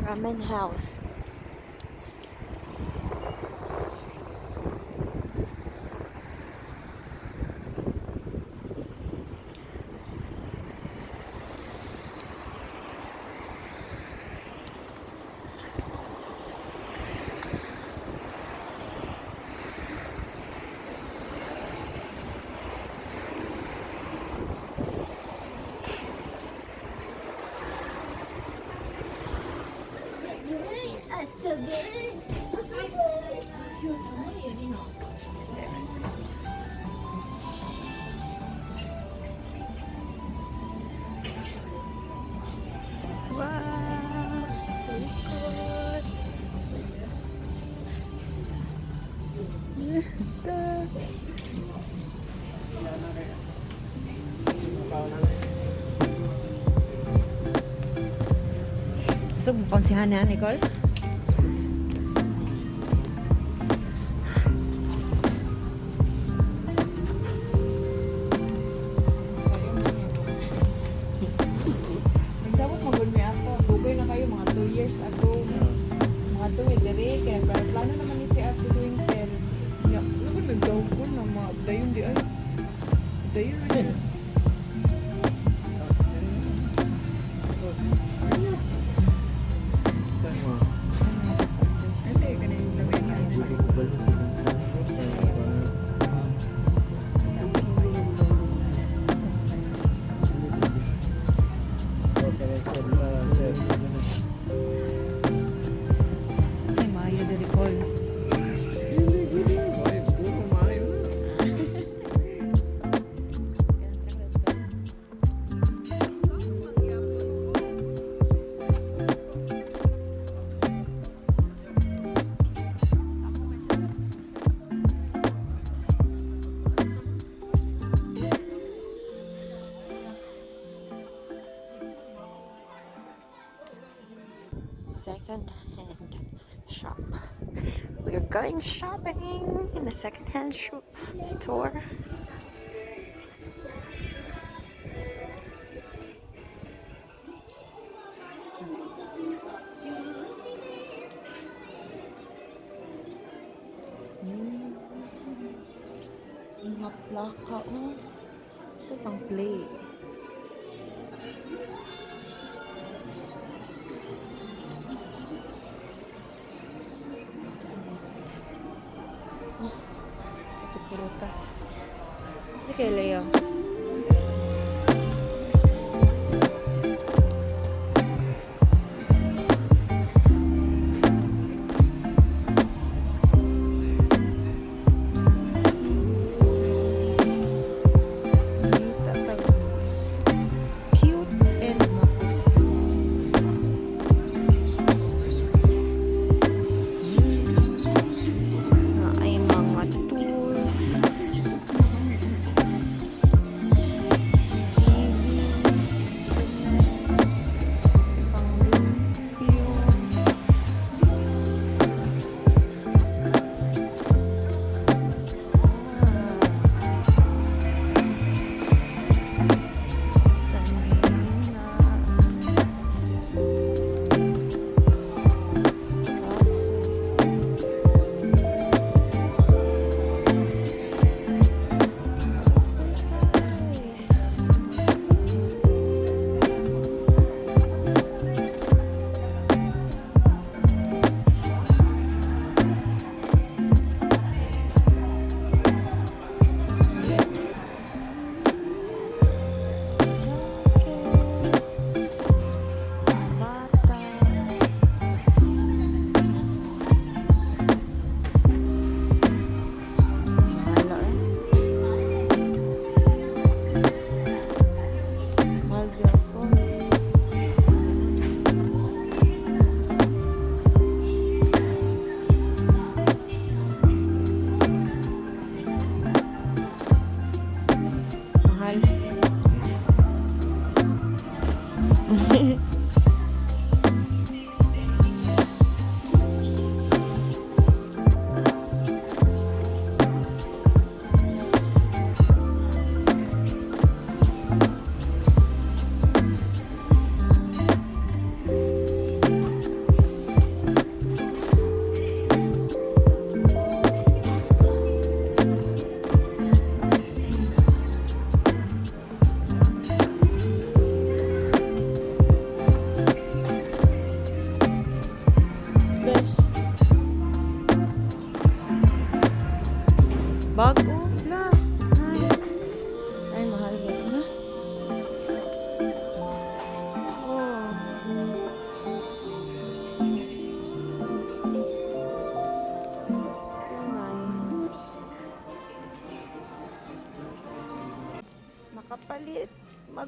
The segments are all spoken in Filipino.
Ramen house. Wow, so good. So, mukhang si Hana, Nicole? Nagsabot magod mi ato. Dugay na kayo mga 2 years ago. Mga tuwi dere kaya plano naman ni si Ate Twinkle. Ya, lugod nagdawgon na mga dayon di ay. Dayon ay. Kasi kanay labi niya. Ay, maayo din, Nicole. Second-hand shop. We're going shopping in a second-hand store. Mga plaka, oh. Ito pang play. Ito prutas. Ito kay Leo. Cute and mapus. Ay mga tools.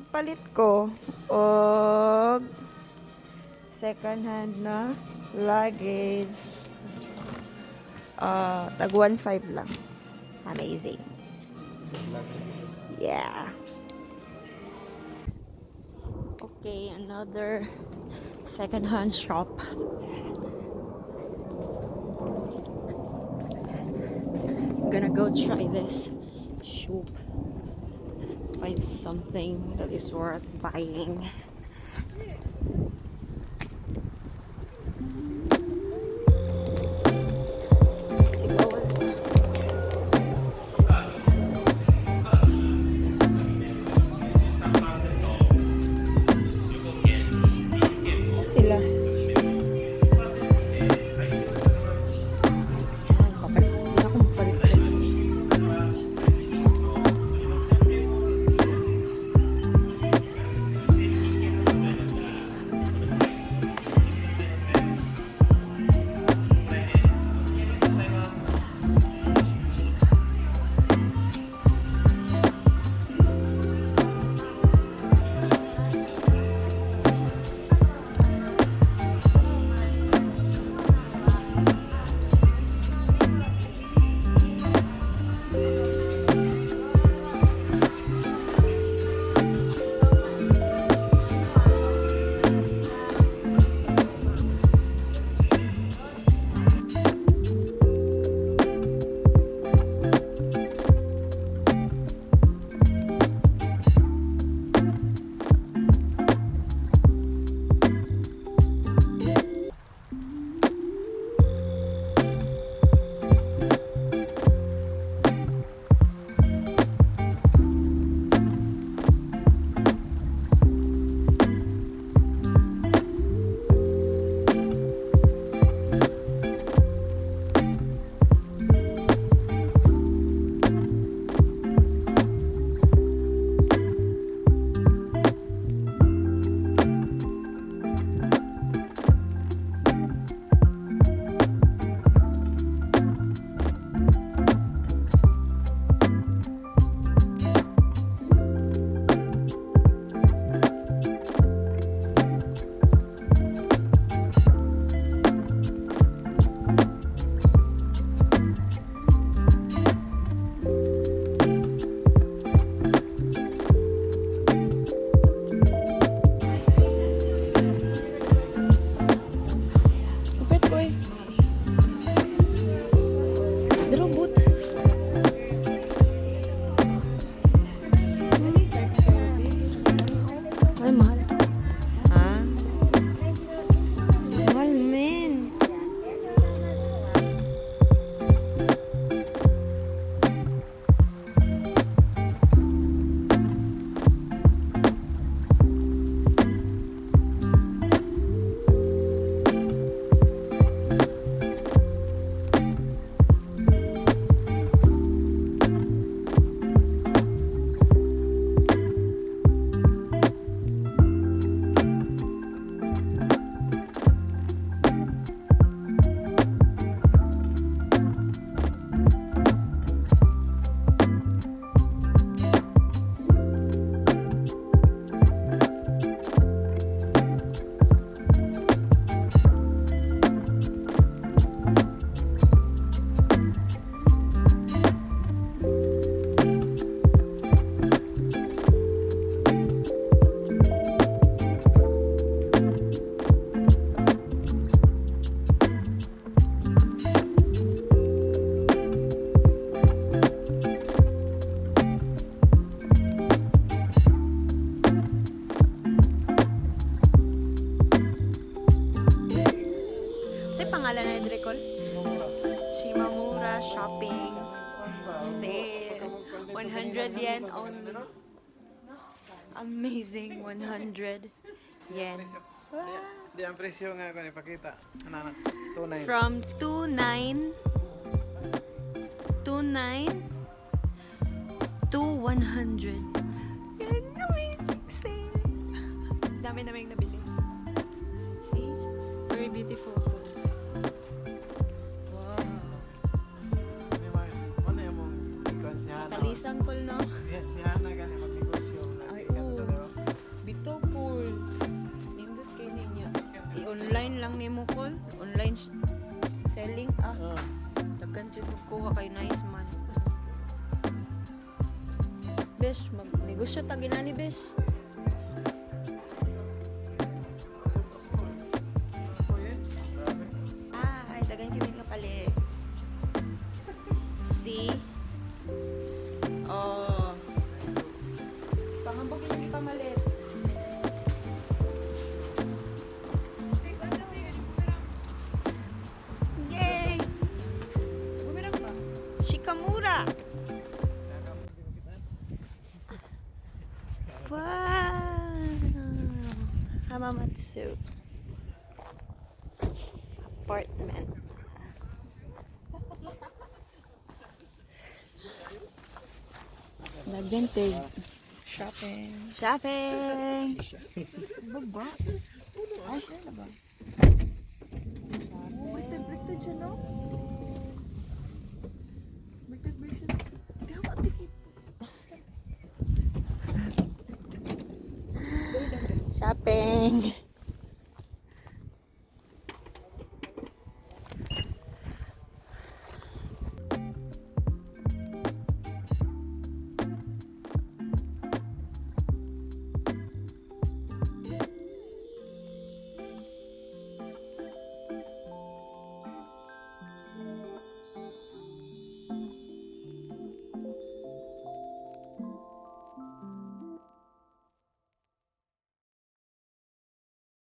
pagpalit ko og second hand na luggage. Tag 1.5 lang. Amazing. Yeah. Okay, another second hand shop. I'm gonna go try this shop. Find something that is worth buying. Sila. Hindi ako magpalit-palit. Upit ko eh. Draw boots. Ay, mahal. Ha? Mahal, men. Pangalan na Idrecol? Shimamura Shopping Sale. 100 yen only. Amazing. 100 yen. Di ang presyo nga ko ipakita. Anak, 29. From 29 to 100. Yan, amazing sale. Dami-daming nabili. See? Very beautiful clothes. Wow. Ano yung mong ikaw siya? Talisang col, no? Siya na gani mag-negosyo. Ay, oo. lang nimo call online selling daghan jud ko kuha kay nice man. Besh, mag-negosyo ta ginani besh. Ay, daghan kimi nga palit. See? Oh. Pangambok yung ipamalit. Yay! Bumirang ba? Shikamura! Wow! Hamamatsu. Apartment. Nagdentig. Shopping. Shopping! Baba? Ay, siya na ba? Bigtad siya, no? Bigtad siya. Di ako matikip. Shopping!